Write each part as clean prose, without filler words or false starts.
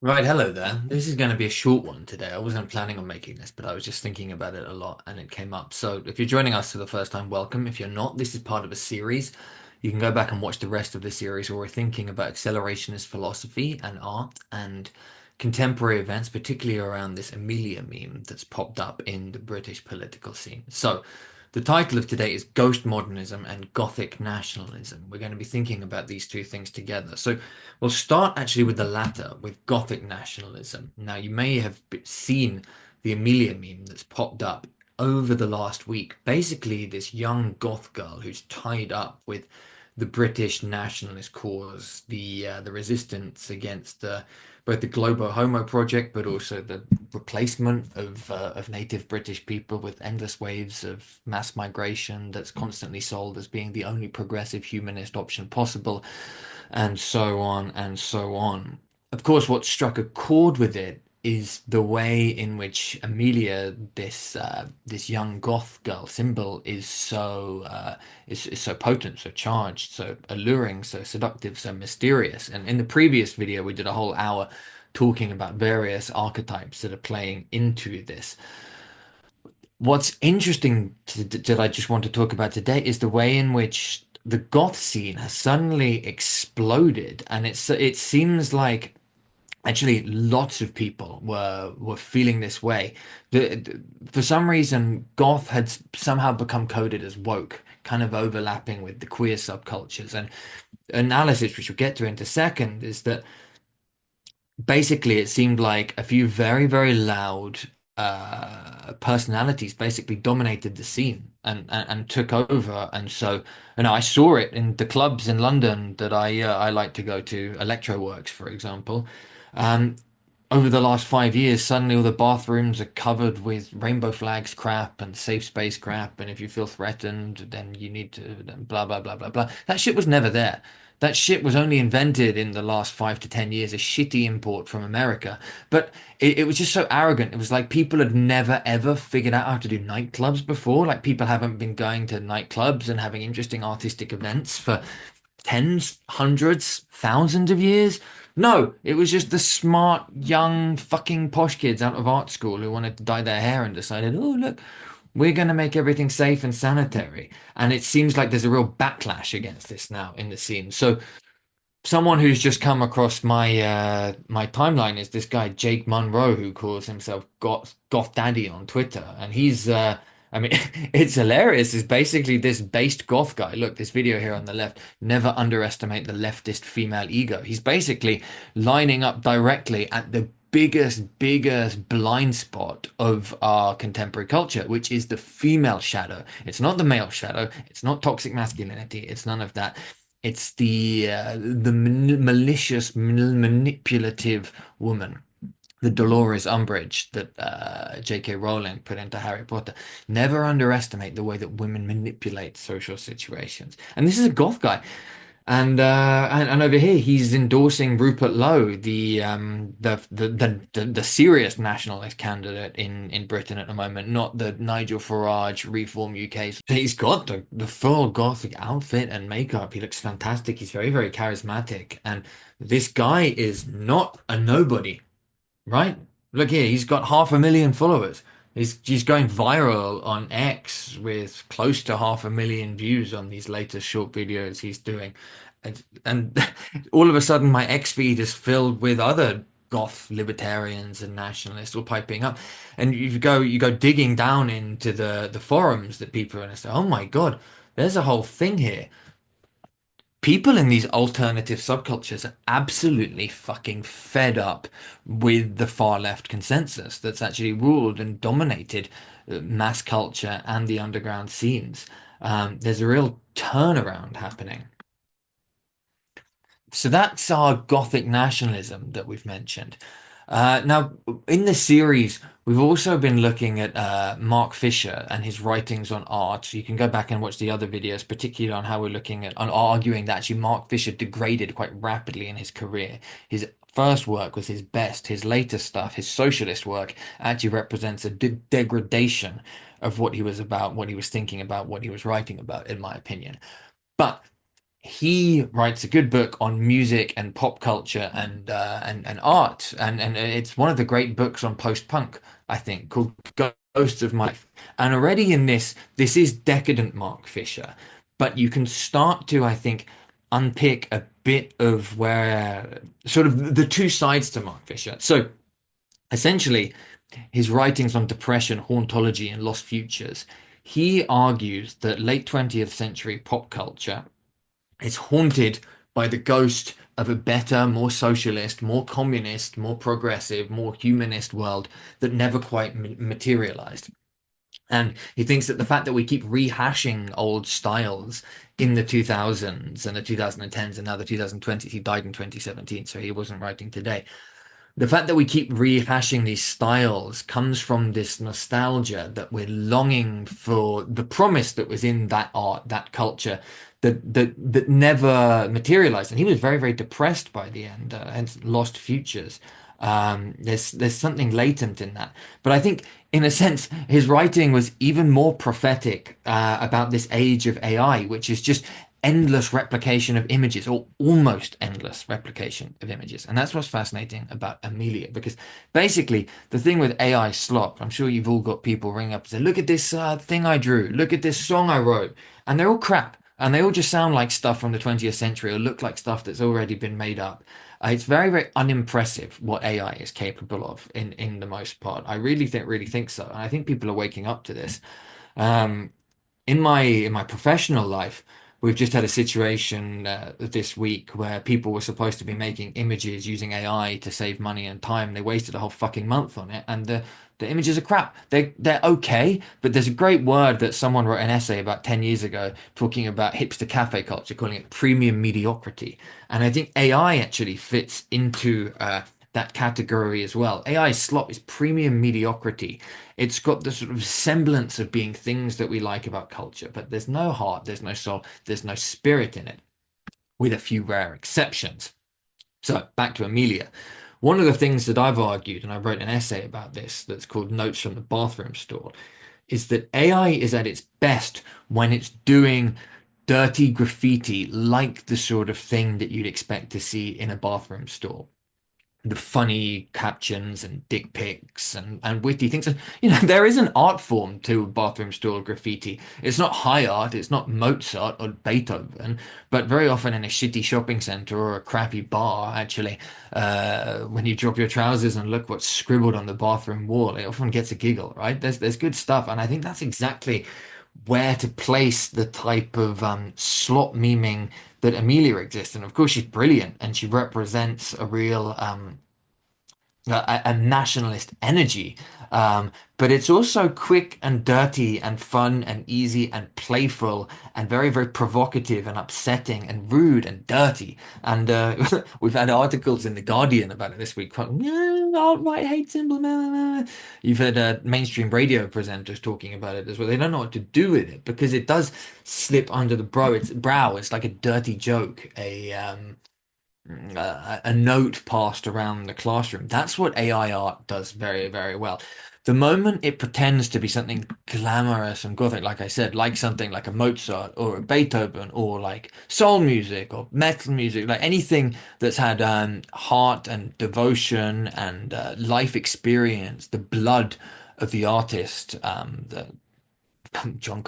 Right, hello there. This is going to be a short one today. I wasn't planning on making this, but I was just thinking about it a lot and it came up. So if you're joining us for the first time, welcome. If you're not, this is part of a series. You can go back and watch the rest of the series where we're thinking about accelerationist philosophy and art and contemporary events, particularly around this Amelia meme that's popped up in the British political scene. So the title of today is Ghostmodernism and Gothic Nationalism. We're going to be thinking about these two things together. So we'll start actually with the latter, with Gothic nationalism. Now, you may have seen the Amelia meme that's popped up over the last week. Basically, this young goth girl who's tied up with the British nationalist cause, the resistance against both the Global Homo project, but also the replacement of native British people with endless waves of mass migration that's constantly sold as being the only progressive humanist option possible, and so on and so on. Of course, what struck a chord with it is the way in which Amelia, this young goth girl symbol, is so potent, so charged, so alluring, so seductive, so mysterious. And in the previous video, we did a whole hour talking about various archetypes that are playing into this. What's interesting that I just want to talk about today is the way in which the goth scene has suddenly exploded, and it seems like actually lots of people were feeling this way. For some reason, goth had somehow become coded as woke, kind of overlapping with the queer subcultures. And analysis, which we'll get to in a second, is that basically it seemed like a few very, very loud personalities basically dominated the scene and took over. And so, I saw it in the clubs in London that I like to go to, Electro Works, for example. Um, Over the last 5 years, suddenly all the bathrooms are covered with rainbow flags crap and safe space crap. And if you feel threatened, then you need to blah, blah, blah, blah, blah. That shit was never there. That shit was only invented in the last 5 to 10 years, a shitty import from America. But it was just so arrogant. It was like people had never ever figured out how to do nightclubs before. Like people haven't been going to nightclubs and having interesting artistic events for tens, hundreds, thousands of years. No, it was just the smart, young, fucking posh kids out of art school who wanted to dye their hair and decided, oh, look, we're going to make everything safe and sanitary. And it seems like there's a real backlash against this now in the scene. So someone who's just come across my timeline is this guy Jake Munro, who calls himself Goth Daddy on Twitter, and he's I mean it's hilarious. It's basically this based goth guy. Look, this video here on the left. Never underestimate the leftist female ego. He's basically lining up directly at the biggest blind spot of our contemporary culture, which is the female shadow. It's not the male shadow. It's not toxic masculinity. It's none of that. It's the malicious, manipulative woman, the Dolores Umbridge that J.K. Rowling put into Harry Potter. Never underestimate the way that women manipulate social situations. And this is a goth guy. And over here he's endorsing Rupert Lowe, the serious nationalist candidate in Britain at the moment, not the Nigel Farage Reform UK. So he's got the full gothic outfit and makeup. He looks fantastic. He's very, very charismatic. And this guy is not a nobody, right? Look here, he's got 500,000 followers. He's going viral on X with close to 500,000 views on these latest short videos he's doing. And all of a sudden, my X feed is filled with other goth libertarians and nationalists all piping up. And you go digging down into the forums that people are in and say, oh my God, there's a whole thing here. People in these alternative subcultures are absolutely fucking fed up with the far left consensus that's actually ruled and dominated mass culture and the underground scenes. There's a real turnaround happening. So that's our Gothic nationalism that we've mentioned. Now, in this series, we've also been looking at Mark Fisher and his writings on art. You can go back and watch the other videos, particularly on how we're looking at on arguing that actually Mark Fisher degraded quite rapidly in his career. His first work was his best. His later stuff, his socialist work, actually represents a degradation of what he was about, what he was thinking about, what he was writing about, in my opinion. But he writes a good book on music and pop culture and art, and it's one of the great books on post-punk, I think, called Ghosts of My Life. And already in this is decadent Mark Fisher, but you can start to, I think, unpick a bit of where sort of the two sides to Mark Fisher. So essentially, his writings on depression, hauntology, and lost futures, he argues that late 20th century pop culture is haunted by the ghost of a better, more socialist, more communist, more progressive, more humanist world that never quite materialized. And he thinks that the fact that we keep rehashing old styles in the 2000s and the 2010s and now the 2020s, he died in 2017, so he wasn't writing today, the fact that we keep rehashing these styles comes from this nostalgia that we're longing for the promise that was in that art, that culture that never materialized. And he was very, very depressed by the end, hence lost futures. There's something latent in that. But I think, in a sense, his writing was even more prophetic about this age of AI, which is just endless replication of images, or almost endless replication of images. And that's what's fascinating about Amelia, because basically the thing with AI slop, I'm sure you've all got people ring up and say, look at this thing I drew, look at this song I wrote, and they're all crap. And they all just sound like stuff from the 20th century or look like stuff that's already been made up. It's very, very unimpressive what AI is capable of in the most part. I really think so. And I think people are waking up to this. Um, in my professional life, we've just had a situation this week where people were supposed to be making images using AI to save money and time. They wasted a whole fucking month on it, and the images are crap. They're okay, but there's a great word that someone wrote an essay about 10 years ago talking about hipster cafe culture, calling it premium mediocrity. And I think AI actually fits into that category as well. AI slop is premium mediocrity. It's got the sort of semblance of being things that we like about culture, but there's no heart, there's no soul, there's no spirit in it, with a few rare exceptions. So back to Amelia. One of the things that I've argued, and I wrote an essay about this that's called Notes from the Bathroom Stall, is that AI is at its best when it's doing dirty graffiti like the sort of thing that you'd expect to see in a bathroom stall, the funny captions and dick pics and witty things. You know, there is an art form to bathroom stall graffiti. It's not high art, it's not Mozart or Beethoven, but very often in a shitty shopping center or a crappy bar, actually, when you drop your trousers and look what's scribbled on the bathroom wall, it often gets a giggle, right? There's good stuff, and I think that's exactly where to place the type of slot memeing that Amelia exists. And of course, she's brilliant and she represents a real a nationalist energy. But it's also quick and dirty and fun and easy and playful and very, very provocative and upsetting and rude and dirty. And we've had articles in The Guardian about it this week. Alt-right hate symbol. Blah, blah, blah." You've heard mainstream radio presenters talking about it as well. They don't know what to do with it because it does slip under the brow. It's like a dirty joke, a note passed around the classroom. That's what AI art does very, very well. The moment it pretends to be something glamorous and gothic, like I said, like something like a Mozart or a Beethoven or like soul music or metal music, like anything that's had heart and devotion and life experience, the blood of the artist, the Jean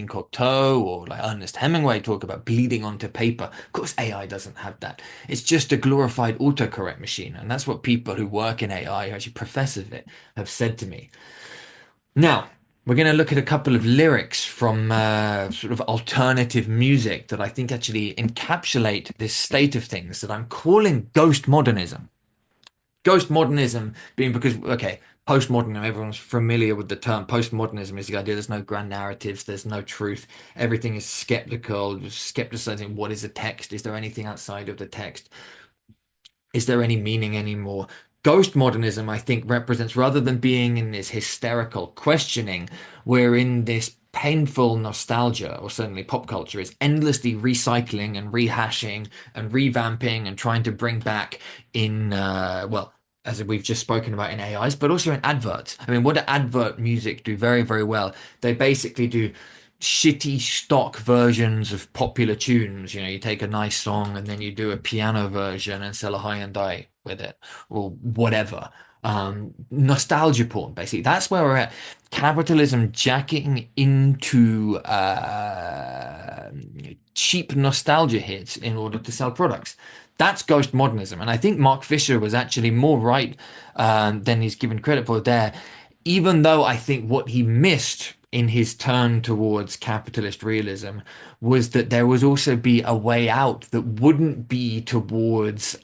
Cocteau or like Ernest Hemingway talk about bleeding onto paper. Of course, AI doesn't have that. It's just a glorified autocorrect machine. And that's what people who work in AI, who actually professors it, have said to me. Now, we're going to look at a couple of lyrics from sort of alternative music that I think actually encapsulate this state of things that I'm calling ghost modernism. Ghostmodernism being because, okay, postmodernism, everyone's familiar with the term. Postmodernism is the idea there's no grand narratives, there's no truth. Everything is skeptical, skepticizing what is a text? Is there anything outside of the text? Is there any meaning anymore? Ghost modernism, I think, represents rather than being in this hysterical questioning, we're in this painful nostalgia, or certainly pop culture is endlessly recycling and rehashing and revamping and trying to bring back in, well, as we've just spoken about in AIs, but also in adverts. I mean, what do advert music do very, very well? They basically do shitty stock versions of popular tunes. You know, you take a nice song and then you do a piano version and sell a high-end die with it or whatever. Nostalgia porn, basically. That's where we're at. Capitalism jacking into cheap nostalgia hits in order to sell products. That's Ghostmodernism. And I think Mark Fisher was actually more right than he's given credit for there, even though I think what he missed in his turn towards capitalist realism was that there would also be a way out that wouldn't be towards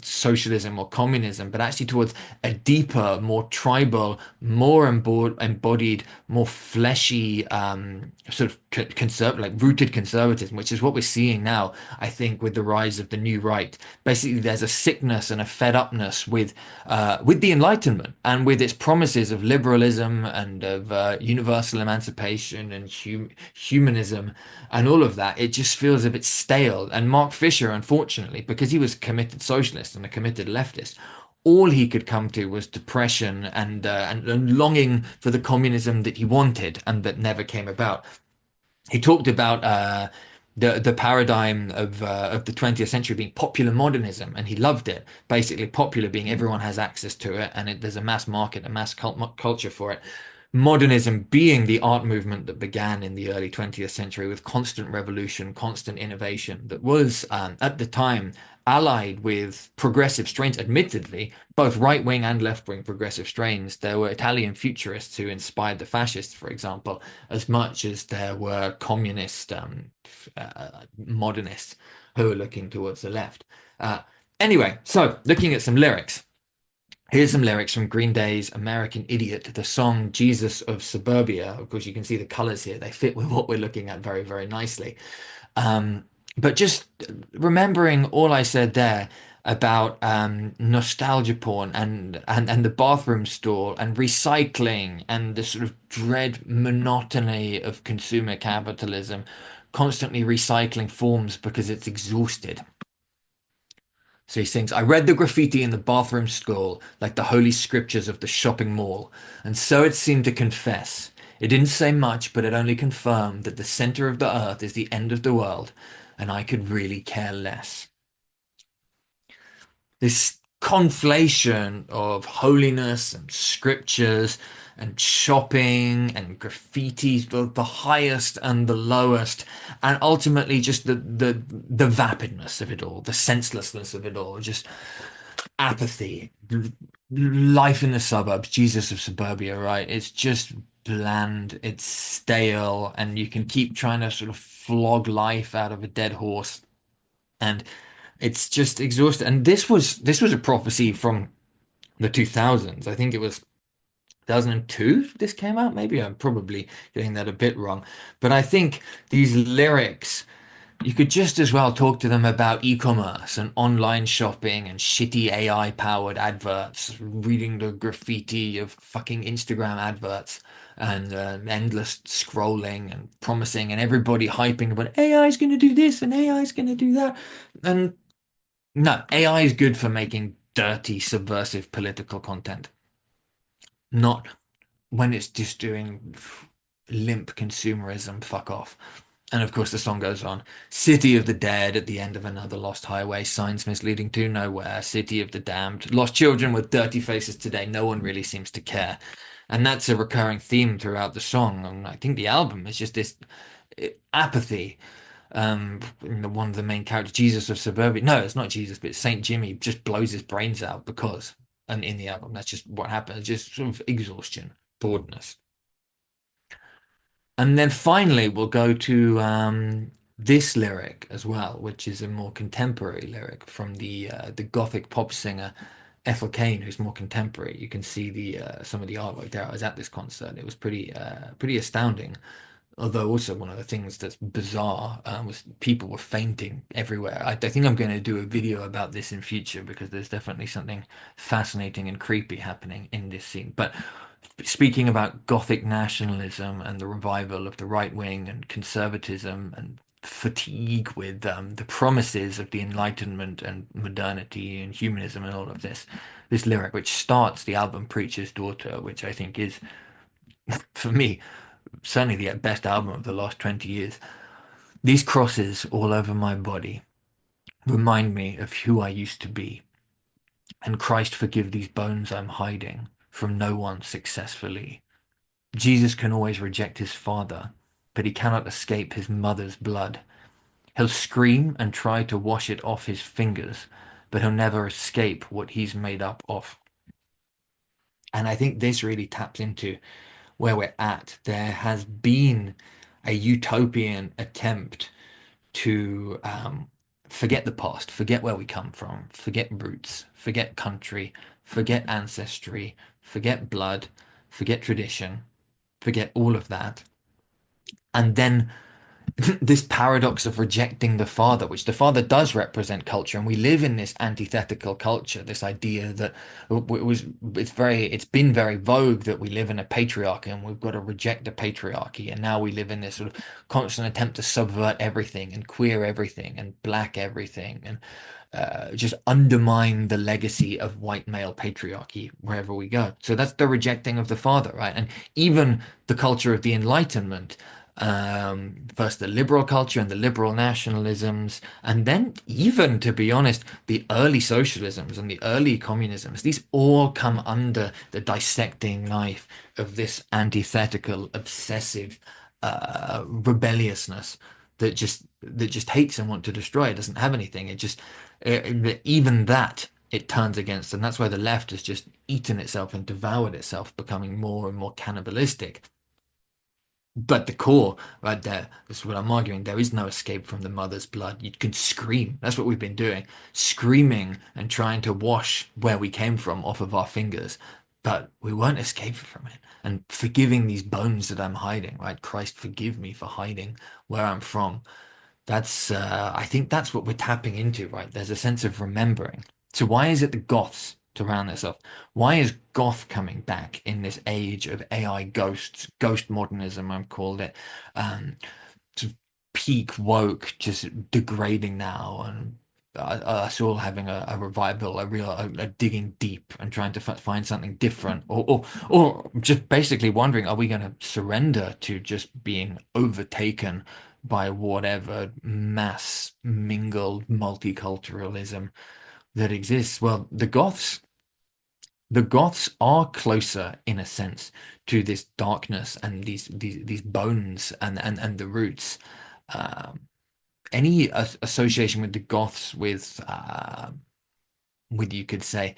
socialism or communism, but actually towards a deeper, more tribal, more embodied, more fleshy sort of like rooted conservatism, which is what we're seeing now, I think, with the rise of the new right. Basically, there's a sickness and a fed upness with the Enlightenment and with its promises of liberalism and of universal emancipation and humanism and all of that. It just feels a bit stale. And Mark Fisher, unfortunately, because he was a committed socialist and a committed leftist, all he could come to was depression and longing for the communism that he wanted and that never came about. He talked about the paradigm of the 20th century being popular modernism, and he loved it. Basically, popular being everyone has access to it, and there's a mass market, a mass culture for it. Modernism being the art movement that began in the early 20th century with constant revolution, constant innovation, that was at the time allied with progressive strains, admittedly, both right wing and left wing progressive strains. There were Italian futurists who inspired the fascists, for example, as much as there were communist modernists who were looking towards the left. Uh, anyway, so looking at some lyrics. Here's some lyrics from Green Day's American Idiot, the song Jesus of Suburbia. Of course, you can see the colors here. They fit with what we're looking at very, very nicely. Um, but just remembering all I said there about nostalgia porn and the bathroom stall and recycling and the sort of dread monotony of consumer capitalism, constantly recycling forms because it's exhausted. So he sings, I read the graffiti in the bathroom stall like the holy scriptures of the shopping mall, and so it seemed to confess. It didn't say much, but it only confirmed that the center of the earth is the end of the world, and I could really care less. This conflation of holiness and scriptures and shopping and graffitis, both the highest and the lowest, and ultimately just the vapidness of it all, the senselessness of it all, just apathy, life in the suburbs, Jesus of suburbia, right? It's just bland, it's stale, and you can keep trying to sort of flog life out of a dead horse, and it's just exhausting. And this was a prophecy from the 2000s. I think it was 2002 this came out. Maybe I'm probably getting that a bit wrong, but I think these lyrics, you could just as well talk to them about e-commerce and online shopping and shitty AI powered adverts, reading the graffiti of fucking Instagram adverts and endless scrolling and promising and everybody hyping about AI is going to do this and AI is going to do that. And no, AI is good for making dirty, subversive political content, not when it's just doing limp consumerism. Fuck off. And of course, the song goes on. City of the dead at the end of another lost highway, signs misleading to nowhere. City of the damned. Lost children with dirty faces today. No one really seems to care. And that's a recurring theme throughout the song. And I think the album is just this apathy. One of the main characters, Jesus of Suburbia. No, it's not Jesus, but Saint Jimmy just blows his brains out because, and in the album, that's just what happens. Just sort of exhaustion, boredness. And then finally, we'll go to this lyric as well, which is a more contemporary lyric from the Gothic pop singer Ethel Cain, who's more contemporary. You can see the some of the artwork there. I was at this concert. It was pretty astounding. Although also one of the things that's bizarre was people were fainting everywhere. I think I'm going to do a video about this in future because there's definitely something fascinating and creepy happening in this scene. But speaking about Gothic nationalism and the revival of the right wing and conservatism and fatigue with the promises of the Enlightenment and modernity and humanism and all of this lyric, which starts the album Preacher's Daughter, which I think is, for me, certainly the best album of the last 20 years. These crosses all over my body remind me of who I used to be. And Christ forgive these bones I'm hiding from no one successfully. Jesus can always reject his father, but he cannot escape his mother's blood. He'll scream and try to wash it off his fingers, but he'll never escape what he's made up of. And I think this really taps into where we're at. There has been a utopian attempt to forget the past, forget where we come from, forget roots, forget country, forget ancestry, forget blood, forget tradition, forget all of that. And then this paradox of rejecting the father, which the father does represent culture, and we live in this antithetical culture, this idea that it's been very vogue that we live in a patriarchy and we've got to reject the patriarchy, and now we live in this sort of constant attempt to subvert everything and queer everything and black everything and just undermine the legacy of white male patriarchy wherever we go. So that's the rejecting of the father, right? And even the culture of the Enlightenment, first the liberal culture and the liberal nationalisms, and then even, to be honest, the early socialisms and the early communisms, these all come under the dissecting knife of this antithetical, obsessive rebelliousness that just hates and wants to destroy. It doesn't have anything. Even that it turns against, and that's why the left has just eaten itself and devoured itself, becoming more and more cannibalistic. But the core, right there, this is what I'm arguing. There is no escape from the mother's blood. You can scream. That's what we've been doing, screaming and trying to wash where we came from off of our fingers. But we won't escape from it. And forgiving these bones that I'm hiding, right? Christ, forgive me for hiding where I'm from. I think that's what we're tapping into, right? There's a sense of remembering. So why is it the Goths, to round this off? Why is Goth coming back in this age of AI ghosts, ghost modernism, I've called it, sort of peak woke, just degrading now, and us all having a revival, a digging deep and trying to find something different, or just basically wondering, are we going to surrender to just being overtaken by whatever mass mingled multiculturalism that exists? Well, the Goths are closer in a sense to this darkness and these bones and the roots. Um, any association with the Goths with you could say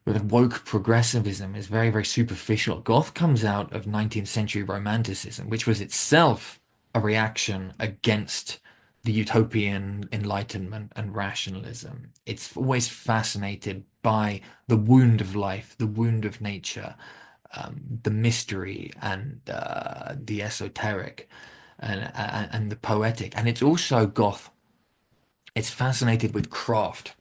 with woke progressivism is very, very superficial. Goth comes out of 19th century Romanticism, which was itself a reaction against the utopian Enlightenment and rationalism. It's always fascinated by the wound of life, the wound of nature, the mystery and the esoteric and the poetic. And it's also Goth. It's fascinated with craft,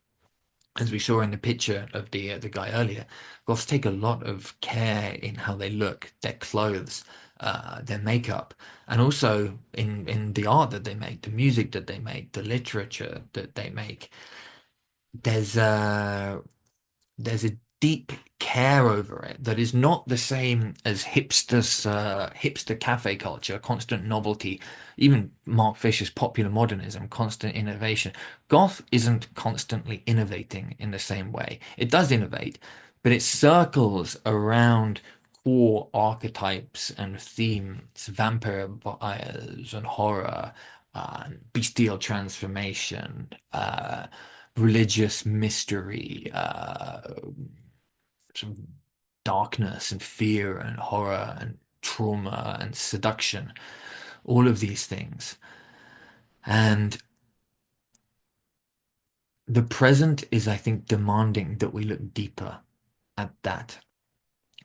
as we saw in the picture of the guy earlier. Goths take a lot of care in how they look, their clothes, their makeup, and also in the art that they make, the music that they make, the literature that they make. There's a there's a deep care over it that is not the same as hipster cafe culture, constant novelty, even Mark Fisher's popular modernism, constant innovation. Goth isn't constantly innovating in the same way. It does innovate, but it circles around core archetypes and themes, vampires and horror, bestial transformation, religious mystery, sort of darkness and fear and horror and trauma and seduction, all of these things. And the present is, I think, demanding that we look deeper at that,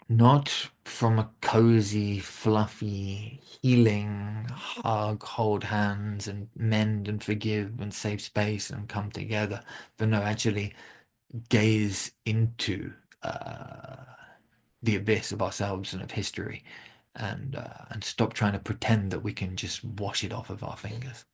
not from a cozy, fluffy, healing hug, hold hands and mend and forgive and save space and come together, but no, actually gaze into the abyss of ourselves and of history, and stop trying to pretend that we can just wash it off of our fingers.